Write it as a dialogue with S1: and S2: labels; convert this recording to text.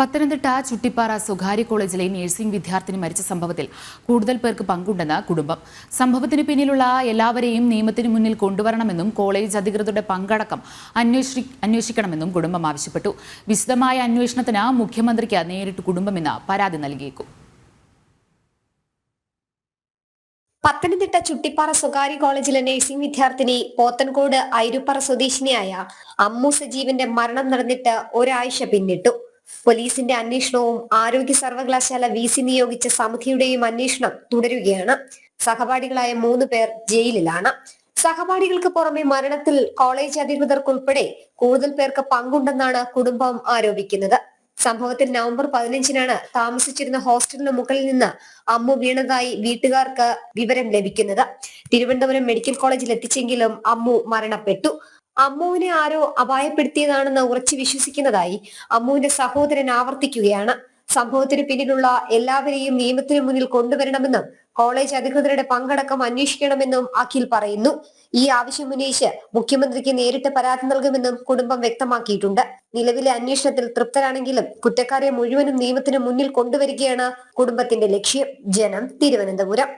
S1: പത്തനംതിട്ട ചുട്ടിപ്പാറ സ്വകാര്യ കോളേജിലെ നഴ്സിംഗ് വിദ്യാർത്ഥിനി മരിച്ച സംഭവത്തിൽ കൂടുതൽ പേർക്ക് പങ്കുണ്ടെന്ന് കുടുംബം. സംഭവത്തിന് പിന്നിലുള്ള എല്ലാവരെയും നിയമത്തിന് മുന്നിൽ കൊണ്ടുവരണമെന്നും കോളേജ് അധികൃതരുടെ പങ്കടക്കം അന്വേഷിക്കണമെന്നും കുടുംബം ആവശ്യപ്പെട്ടു. വിശദമായ അന്വേഷണത്തിന് മുഖ്യമന്ത്രിക്ക് നേരിട്ട് കുടുംബം ഇന്ന് പരാതി നൽകിയേക്കും.
S2: പത്തനംതിട്ട ചുട്ടിപ്പാറ സ്വകാര്യ കോളേജിലെ നഴ്സിംഗ് വിദ്യാർത്ഥിനി പോത്തൻകോട് ഐരുപ്പാറ സ്വദേശിനിയായ അമ്മു സജീവന്റെ മരണം നടന്നിട്ട് ഒരാഴ്ച പിന്നിട്ടു. പോലീസിന്റെ അന്വേഷണവും ആരോഗ്യ സർവകലാശാല VC നിയോഗിച്ച സമിതിയുടെയും അന്വേഷണം തുടരുകയാണ്. സഹപാഠികളായ 3 പേർ ജയിലിലാണ്. സഹപാഠികൾക്ക് പുറമെ മരണത്തിൽ കോളേജ് അധികൃതർക്കുൾപ്പെടെ കൂടുതൽ പേർക്ക് പങ്കുണ്ടെന്നാണ് കുടുംബം ആരോപിക്കുന്നത്. സംഭവത്തിൽ നവംബർ 15-നാണ് താമസിച്ചിരുന്ന ഹോസ്റ്റലിന് മുകളിൽ നിന്ന് അമ്മു വീണതായി വീട്ടുകാർക്ക് വിവരം ലഭിക്കുന്നത്. തിരുവനന്തപുരം മെഡിക്കൽ കോളേജിൽ എത്തിച്ചെങ്കിലും അമ്മു മരണപ്പെട്ടു. അമ്മുവിനെ ആരോ അപായപ്പെടുത്തിയതാണെന്ന് ഉറച്ചു വിശ്വസിക്കുന്നതായി അമ്മുവിന്റെ സഹോദരൻ ആവർത്തിക്കുകയാണ്. സംഭവത്തിന് പിന്നിലുള്ള എല്ലാവരെയും നിയമത്തിന് മുന്നിൽ കൊണ്ടുവരണമെന്നും കോളേജ് അധികൃതരുടെ പങ്കടക്കം അന്വേഷിക്കണമെന്നും അഖിൽ പറയുന്നു. ഈ ആവശ്യം ഉന്നയിച്ച് മുഖ്യമന്ത്രിക്ക് നേരിട്ട് പരാതി നൽകുമെന്നും കുടുംബം വ്യക്തമാക്കിയിട്ടുണ്ട്. നിലവിലെ അന്വേഷണത്തിൽ തൃപ്തരാണെങ്കിലും കുറ്റക്കാരെ മുഴുവനും നിയമത്തിന് മുന്നിൽ കൊണ്ടുവരികയാണ് കുടുംബത്തിന്റെ ലക്ഷ്യം. ജനം, തിരുവനന്തപുരം.